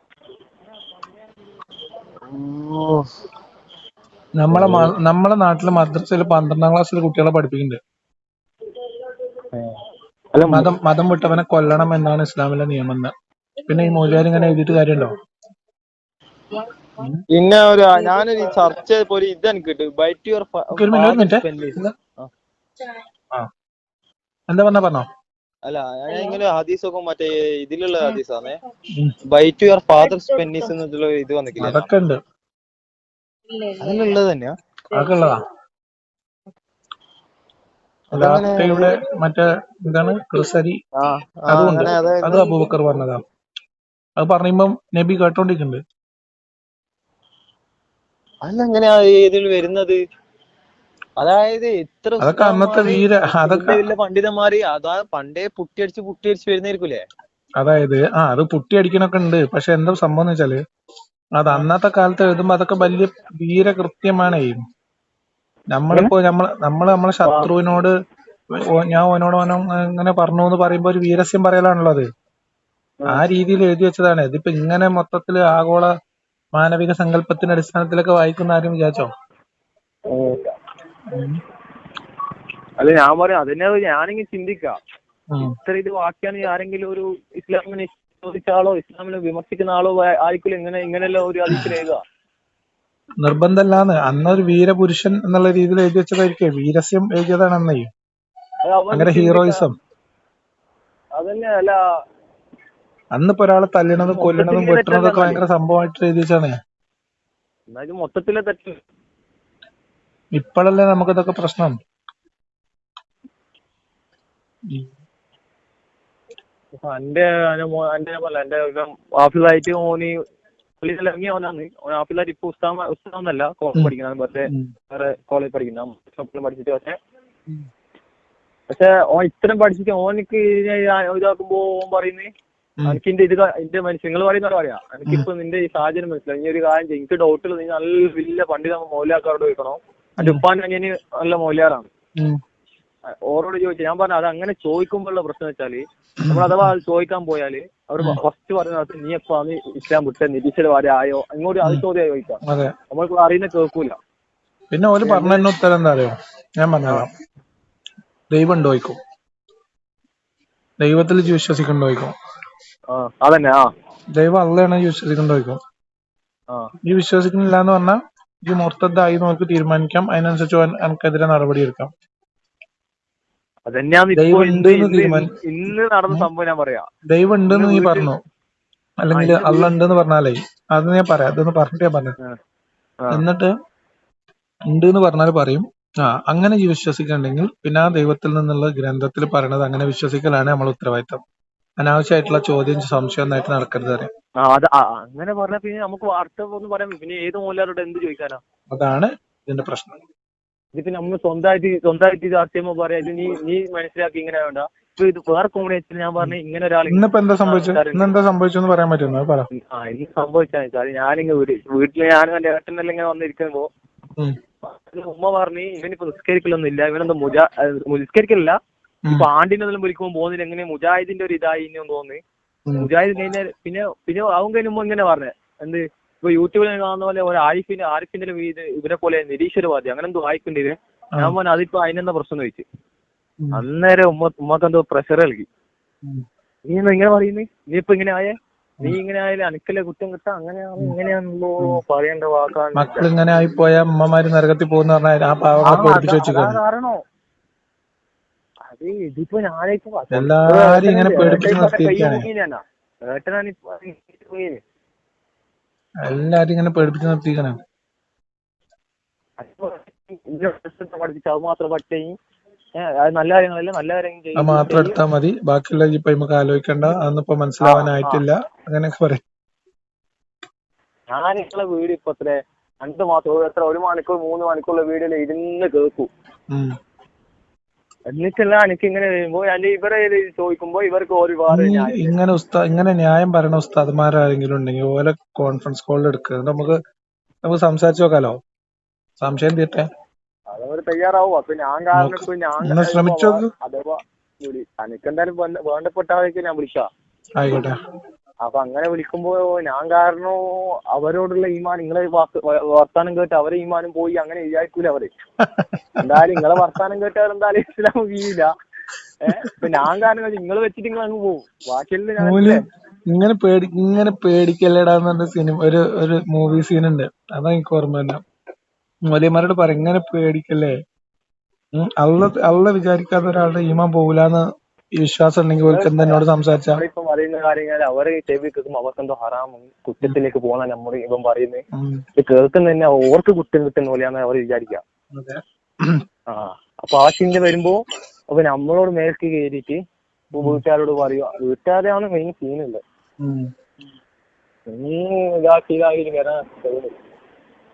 നമ്മളെ നാട്ടിലെ മദ്രസയിൽ 12ാം ക്ലാസ്സിൽ കുട്ടികളെ പഠിപ്പിക്കുന്നുണ്ട്. മതം വിട്ടവനെ കൊല്ലണം എന്നാണ് ഇസ്ലാമിലെ നിയമം. പിന്നെ ഈ മൗലവി ഇങ്ങനെ എഴുതിയിട്ട് കാര്യമുണ്ടോ? പിന്നെ ഞാനൊരു ചർച്ച പോലെ ഇതെനിക്ക് എന്താ പറഞ്ഞോ? അല്ല ഞാൻ ഇങ്ങനെ ഹദീസൊക്കെ മറ്റേ ഇതിലുള്ള ഹദീസാണേ, ബൈറ്റ് യുവർ ഫാദർസ് പെന്നീസ് എന്നുള്ള ഇത് വന്നിട്ടില്ല. അതൊക്കെ ഉണ്ട്, അതിലുള്ളത് തന്നെയാ. അതൊക്കെ ഉള്ളതാ. ലാത്തയുടെ മറ്റേ എന്താണ് ക്രിസരി ആ ആ അതുകൊണ്ട് അങ്ങനെ അത് അബൂബക്കർ പറഞ്ഞതാ. അത് പറയുമ്പം നബി കേട്ടോണ്ടിരിക്കുന്നുണ്ട്. അതെങ്ങനെയാ ഇതിൽ വരുന്നത്? അതായത് ഇത്ര അതൊക്കെ അന്നത്തെ ഉസ്താദ്മാര് വീര അതൊക്കെ വലിയ വലിയ പണ്ഡിതന്മാര് അതാ പണ്ടേ പുട്ടിയടിച്ച് വരുന്നായിരിക്കൂലേ? അതായത് അത് പുട്ടി അടിക്കണൊക്കെ ഉണ്ട്. പക്ഷെ എന്താ സംഭവം എന്ന് വെച്ചാല് അത് ആ അന്നത്തെ കാലത്ത് എഴുതുമ്പോ അതൊക്കെ വലിയ വീരകൃത്യമാണ്. എങ്ങനെ? നമ്മളിപ്പോ നമ്മളെ ആ ശത്രുവിനോട് ഞാൻ ഓനോ ഇങ്ങനെ പറഞ്ഞു എന്ന് പറയുമ്പോ ഒരു വീരസ്യം പറയലാണല്ലോ അത്. ആ ആ രീതിയിൽ എഴുതി വെച്ചതാണ്. ഇതിപ്പോ ഇങ്ങനെ മൊത്തത്തില് ആഗോള മാനവിക സങ്കല്പത്തിന്റെ അടിസ്ഥാനത്തിലൊക്കെ വായിക്കുന്ന ആരും വിചാരിച്ചോ? ഉം. ഉം. അല്ല ഞാൻ പറയാം അതിനെ ഞാനിങ്ങനെ ചിന്തിക്കാം. ഉം. ഇത്ര ഇത് വാക്യാണ് ആരെങ്കിലും ഒരു ഇസ്ലാമിനെ ചോദിച്ച ആളോ ഇസ്ലാമിനെ വിമർശിക്കുന്ന ആളോ ആയിരിക്കില്ല ഇങ്ങനെയല്ല ഒരു അതിശയം എഴുതുക. നിർബന്ധമല്ലാന്ന് അന്നൊരു വീരപുരുഷൻ എന്നുള്ള രീതിയിൽ എഴുതി വെച്ചതായിരിക്കും. വീരസ്യം എഴുതിയതാണ് അന്നേ. അത് അവർക്ക് അങ്ങനെ ചിന്തിക്കാം. ഹീറോയിസം. അതന്നെ അല്ല അന്നിപ്പോ ഒരാളെ തല്ലണതും കൊല്ലണതും മൊത്തത്തിലേ തെറ്റല്ല വെട്ടണതും ഒക്കെ എന്നാല്. ഭയങ്കര സംഭവമായിട്ട് എഴുതി വെച്ചാണ്. എന്നാ ഇത് മൊത്തത്തിലെ തെറ്റ്. ഇപ്പോഴല്ലേ നമുക്കിതൊക്കെ പ്രശ്നം. എന്റെ എന്റെ ഹാഫിളായിട്ട് ഓന് പള്ളിയിൽ ഇറങ്ങിയ ഓനാണ്. ഓൻ ഹാഫിളായിട്ട് ഇപ്പൊ ഉസ്താദൊന്നല്ല, കോളേജ് പഠിക്കുന്ന വെറുതെ വേറെ കോളേജ് പഠിക്കുന്ന പഠിച്ചിട്ട്. പക്ഷെ ഓൻ ഇത്രയും പഠിച്ചിട്ട് ഓനിക്ക് ഇതാക്കുമ്പോ ഓൻ പറയുന്നേ എനിക്ക് എന്റെ മനുഷ്യൻ നിങ്ങൾ പറയുന്ന പറയാ എനിക്കിപ്പോ നിന്റെ ഈ സാഹചര്യം മനസ്സിലായി. ഈ ഒരു കാര്യം ചെയ്യും, എനിക്ക് ഡൗട്ടിൽ നീ നല്ല വലിയ പണ്ഡിത മൗലിയാക്കാരോട് ചോദിക്കണോ. എന്റെ ഉപ്പാന്റെ അനിയന് നല്ല മൗലിയാറാണ്. ഓരോട് ചോദിച്ചു. ഞാൻ പറഞ്ഞു അത് അങ്ങനെ ചോദിക്കുമ്പോഴുള്ള പ്രശ്നം വെച്ചാല് നമ്മൾ അഥവാ അത് ചോദിക്കാൻ പോയാല് അവർ ഫസ്റ്റ് പറയുന്നത് നീ എപ്പോ ഇസ്ലാം വിട്ട നിരീശ്വരവാദി ആയോ ഇങ്ങോട്ട് അത് ചോദ്യം ചോദിക്കാം. നമ്മൾക്ക് അറിയുന്ന കേൾക്കൂല. പിന്നെ ഓര് പറഞ്ഞ ഉത്തരം എന്താ അറിയോ? ഞാൻ പറഞ്ഞതാ. ദൈവം ഉണ്ടോയിക്കും, ദൈവത്തിൽ വിശ്വസിക്കണ്ടോയിക്കും. അതന്നെ. ദൈവം അള്ളയാണ് വിശ്വസിക്കണ്ടോയിക്കും. ഈ വിശ്വസിക്കുന്നില്ല എന്ന് പറഞ്ഞാൽ ഈ മുർത്തദ്ദായി നമുക്ക് തീരുമാനിക്കാം. അതിനനുസരിച്ച് എനിക്കെതിരെ നടപടി എടുക്കാം. അതന്നെയാണ് ദൈവം ഉണ്ട് ഇന്ന് നടന്ന സംഭവം. ഞാൻ പറയാ ദൈവം ഉണ്ടെന്ന് നീ പറഞ്ഞു, അല്ലെങ്കിൽ അള്ള ഉണ്ടെന്ന് പറഞ്ഞാലേ അത് ഞാൻ പറയാം. അതൊന്ന് പറഞ്ഞിട്ട് ഞാൻ പറഞ്ഞു. എന്നിട്ട് ഉണ്ട് എന്ന് പറഞ്ഞാൽ പറയും അങ്ങനെ ഈ വിശ്വസിക്കണ്ടെങ്കിൽ പിന്നെ ആ ദൈവത്തിൽ നിന്നുള്ള ഗ്രന്ഥത്തിൽ പറയണത് അങ്ങനെ വിശ്വസിക്കലാണ് നമ്മളെ ഉത്തരവാദിത്തം. അനാവശ്യമായിട്ടുള്ള ചോദ്യം സംശയം ഒന്നായിട്ട് നടക്കരുത് അറിയാം. അങ്ങനെ പറഞ്ഞ പിന്നെ നമുക്ക് അർത്ഥം ഒന്നും പറയാം. പിന്നെ ഏത് മൂലാരോട് എന്ത് ചോദിക്കാനാ? അതാണ് ഇതിന്റെ പ്രശ്നം. ഇതിപ്പോ നമ്മൾ സ്വന്തമായിട്ട് ഇത് അർത്ഥമോ പറയാ. ഇത് നീ മനസ്സിലാക്കി ഇങ്ങനെ വേണ്ട. ഇപ്പൊ ഇത് വേറെ കോമ്പിനേഷൻ ഞാൻ പറഞ്ഞു ഇങ്ങനെ ഒരാൾ ഇന്നിപ്പോ എന്താ സംഭവിച്ചെന്ന് പറയാൻ പറ്റുമോ? പറ. ഇന്ന് സംഭവിച്ചാന്ന് വെച്ചാൽ ഞാനിങ്ങനെ വീട്ടില് ഞാനും എന്റെ ഏട്ടനെല്ലാം ഇങ്ങനെ വന്നിരിക്കുമ്പോ ഉമ്മ പറഞ്ഞു ഇവനിപ്പോ നിസ്കരിക്കലൊന്നും ഇല്ല, ഇവനെന്താ നിസ്കരിക്കലില്ല. ഇപ്പൊ ആണ്ടിനെല്ലാം വിളിക്കുമ്പോൾ പോകുന്നില്ല. എങ്ങനെ മുജാഹിദിന്റെ ഒരു ഇതായി തോന്നി. മുജാഹിദ് കഴിഞ്ഞാൽ പിന്നെ അവൻ കഴിഞ്ഞുമ്പോ ഇങ്ങനെ പറഞ്ഞേ എന്ത് ഇപ്പൊ യൂട്യൂബിൽ കാണുന്ന പോലെ ഒരു ആരിഫിന്റെ ഇവരെ പോലെ നിരീശ്വരവാദി അങ്ങനെ എന്തോ വായിക്കേണ്ടത്. ഞാൻ പറഞ്ഞു അതിപ്പോ അതിനെന്താ പ്രശ്നം ചോദിച്ചു. അന്നേരം ഉമ്മക്ക് എന്തോ പ്രഷർ നൽകി. നീ എന്താ ഇങ്ങനെ പറയുന്നേ, നീ ഇപ്പൊ ഇങ്ങനെ ആയേ, നീ ഇങ്ങനെ ആയാലും അനക്കല്ലേ കുറ്റം കിട്ടാ, അങ്ങനെയാണ് ഇങ്ങനെയാണല്ലോ പറയേണ്ട വാക്കാണ്. മക്കൾ ഇങ്ങനെ ആയി പോയ അമ്മമാര് നരകത്തിൽ പോകുന്ന പറഞ്ഞാൽ ആ പാവങ്ങളെ പേടിപ്പിച്ചു വെച്ചിരിക്കുകയാണ്. കാരണോ അത് ഇതിപ്പോ ഞാനിപ്പോ എല്ലാരും ഇങ്ങനെ പേടിപ്പിച്ച് നിർത്തിയിരിക്കുകയാണ്. എല്ലാരും ഇങ്ങനെ പേടിപ്പിച്ച് നിർത്തിയിരിക്കണം. അത് മാത്രം പഠിച്ചേ നല്ല കാര്യങ്ങളല്ല, നല്ല കാര്യങ്ങൾ അത് മാത്രം എടുത്താൽ മതി, ബാക്കിയുള്ള ഇപ്പൊ നമുക്ക് ആലോചിക്കണ്ട, അതൊന്നിപ്പോ മനസ്സിലാവാനായിട്ടില്ല അങ്ങനെയൊക്കെ പറയും. ഞാനിട്ടുള്ള വീഡിയോ ഇപ്പൊ എത്ര 2 മാസം എത്ര 1 മണിക്കൂർ 3 മണിക്കൂറുള്ള വീഡിയോയിൽ ഇരുന്ന് കേൾക്കൂ. എന്നിട്ടല്ല എനിക്ക് ഇങ്ങനെ വരുമ്പോ ഇവരെ ചോദിക്കുമ്പോ ഇവർക്ക് ഒരു ഇങ്ങനെ ന്യായം പറയുന്ന ഉസ്താദ്മാരാരെങ്കിലും ഉണ്ടെങ്കിൽ ഓലെ കോൺഫറൻസ് കോളിൽ എടുക്കുക. നമുക്ക് സംസാരിച്ചു നോക്കാലോ, സംശയം തീർട്ടെ. അതവര് തയ്യാറാവും. അപ്പൊ ഞാൻ കാരണം ശ്രമിച്ചോ. അഥവാ എനിക്കെന്തായാലും വേണ്ടപ്പെട്ട ആളേക്ക് ഞാൻ വിളിക്കാം. ആയിക്കോട്ടെ. അപ്പൊ അങ്ങനെ വിളിക്കുമ്പോ ഞാൻ കാരണം അവരോടുള്ള ഈമാൻ നിങ്ങളെ വർത്താനം കേട്ട് അവരെ ഈമാനും പോയി അങ്ങനെ വിചാരിക്കൂല അവര്. എന്തായാലും നിങ്ങളെ വർത്താനം കേട്ടവർ എന്തായാലും ഇസ്ലാം വീഴില്ല. ഇപ്പൊ ഞാൻ കാരണം നിങ്ങൾ വെച്ചിട്ട് നിങ്ങൾ അങ്ങ് പോകും. ബാക്കിയെല്ലാം ഇങ്ങനെ പേടിക്കല്ലേടാന്ന് പറഞ്ഞ സിനിമ ഒരു മൂവി സീൻ ഉണ്ട്. അതാ എനിക്ക് ഓർമ്മയില്ല. വലിയമാരോട് പറ ഇങ്ങനെ പേടിക്കല്ലേ, അള്ള വിചാരിക്കാത്ത ഒരാളുടെ ഈമാൻ പോകൂലെന്ന് വിശ്വാസം ഉണ്ടെങ്കിൽ അവർക്ക് എന്നോട് സംസാരിച്ചാ ഇപ്പൊ പറയുന്ന കാര്യങ്ങൾ അവരെ ചെവി കേൾക്കുമ്പോ അവർക്കെന്തോ ഹറാമും കുറ്റത്തിലേക്ക് പോകാൻ നമ്മൾ ഇവൻ പറയുന്നത് കേൾക്കുന്ന തന്നെ ഓർക്ക് കുറ്റം കിട്ടുന്ന പോലെയാന്ന് അവർ വിചാരിക്കാം. അപ്പൊ ആ ചിന്ത വരുമ്പോ അപ്പൊ നമ്മളോട് മേൽക്ക് കയറിയിട്ട് വീട്ടുകാരോട് പറയുക. വീട്ടുകാരെയാണ് മെയിൻ സീനുള്ളത്. നീ ഇതാക്കി വരാൻ തോന്നുന്നു.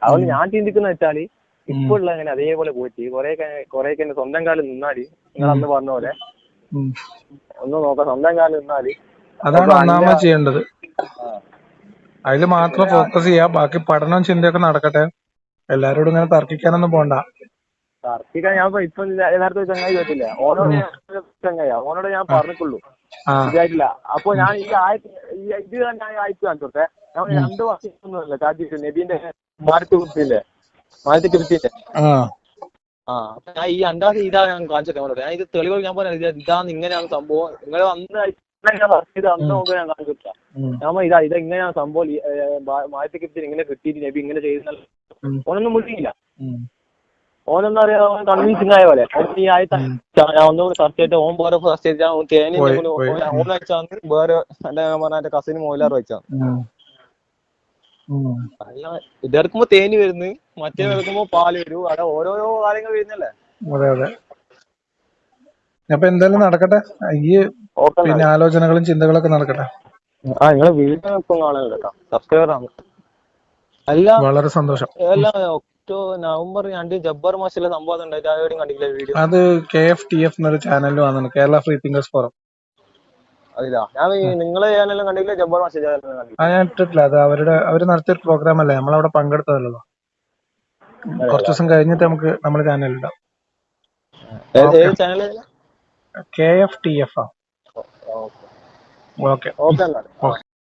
അതുകൊണ്ട് ഞാൻ ചിന്തിക്കുന്ന വെച്ചാല് ഇപ്പൊ ഉള്ള അങ്ങനെ അതേപോലെ പോയിട്ട് കൊറേയൊക്കെ എന്റെ സ്വന്തം കാലം നിന്നാല് നിങ്ങൾ അന്ന് പറഞ്ഞ പോലെ ഒന്ന് നോക്കാം. സ്വന്തം കാലം നിന്നാല് അതാണ് ഒന്നാമത് ചെയ്യേണ്ടത്. അതില് മാത്രം ഫോക്കസ് ചെയ്യാ. ബാക്കി പഠനവും ചിന്തയൊക്കെ നടക്കട്ടെ. എല്ലാരോടും ഇങ്ങനെ തർക്കിക്കാനൊന്നും പോണ്ട. തർക്കിക്കാൻ ഞാൻ ഇപ്പൊ നേരത്തെ ചങ്ങായി കേട്ടില്ല. ഓനോട് ഓനോട് ഞാൻ പറഞ്ഞിട്ടുള്ളൂ, ഇതായിട്ടില്ല. അപ്പൊ ഞാൻ ഇത് ഞാൻ അയച്ചു കാണിച്ചോട്ടെ. ഞാൻ 2 വർഷമൊന്നുമല്ല ചാറ്റ് നബീന്റെ മാരത്തുകൃത്തിന്റെ ഞാൻ ഈ 2ാം തീയതി ഇതാ ഞാൻ കാണിച്ചോട്ടെ. ഞാൻ ഇത് തെളിവ് ഞാൻ പറഞ്ഞ ഇതാന്ന് ഇങ്ങനെയാണ് സംഭവം. നിങ്ങൾ അന്ന് അന്ന് നോക്കുക ഞാൻ കാണിച്ചിട്ടില്ല. ഞാൻ ഇത് ഇങ്ങനെയാണ് സംഭവം. മാരത്തുകൃത്തിന് ഇങ്ങനെ കിട്ടിയിട്ട് നബി ഇങ്ങനെ ചെയ്യുന്ന ഓനൊന്നും മുഴുകിയില്ല. ഓനെന്താ പറയാ, കൺവിൻസിങ് ആയ പോലെ ഈ ആഴ്ച ഞാൻ ഒന്നുകൂടി സെർച്ച് ചെയ്തിട്ട് ഓൻ വേറെ സെർച്ച് ചെയ്ത് തേനി ഓൻ വെച്ചാന്ന് വേറെ എന്റെ കസിന് മോയിലാർ വെച്ചാണ്. ഇതെടുക്കുമ്പോ തേനി വരുന്നു, മറ്റേ എടുക്കുമ്പോ പാല് വരും. അവിടെ ഓരോരോ കാര്യങ്ങൾ വരുന്നല്ലേ. അതെ അതെ. അപ്പൊ എന്തായാലും നടക്കട്ടെ. ഈ പിന്നെ ആലോചനകളും ചിന്തകളൊക്കെ നടക്കട്ടെ. നിങ്ങളെ വീഡിയോ ഇപ്പം കാണുന്നത് കേട്ടോ, സബ്സ്ക്രൈബർ ആണ്. എല്ലാം വളരെ സന്തോഷം. എല്ലാം നവംബർ 2 ജബ്ബാർ മാസിലെ സംഭവം ഉണ്ടായിട്ട് ആരും കണ്ടില്ല വീഡിയോ. അത് KFTF എന്നൊരു ചാനലിൽ വന്നു, കേരള ഫ്രീ തിങ്കേഴ്സ് ഫോറം. അതില്ല, ഞാൻ നിങ്ങളെ ചാനലും കണ്ടില്ല, ജബ്ബാർ മാസിലെ ചാനലും കണ്ടില്ല. ഞാൻ ഇട്ടിട്ടില്ല. അത് അവര് നടത്തിയൊരു പ്രോഗ്രാം അല്ലേ, നമ്മളവിടെ പങ്കെടുത്തതല്ലോ. കുറച്ചു ദിവസം കഴിഞ്ഞിട്ട് നമുക്ക് നമ്മുടെ ചാനലിലിടാം. KFTF. ഓക്കെ.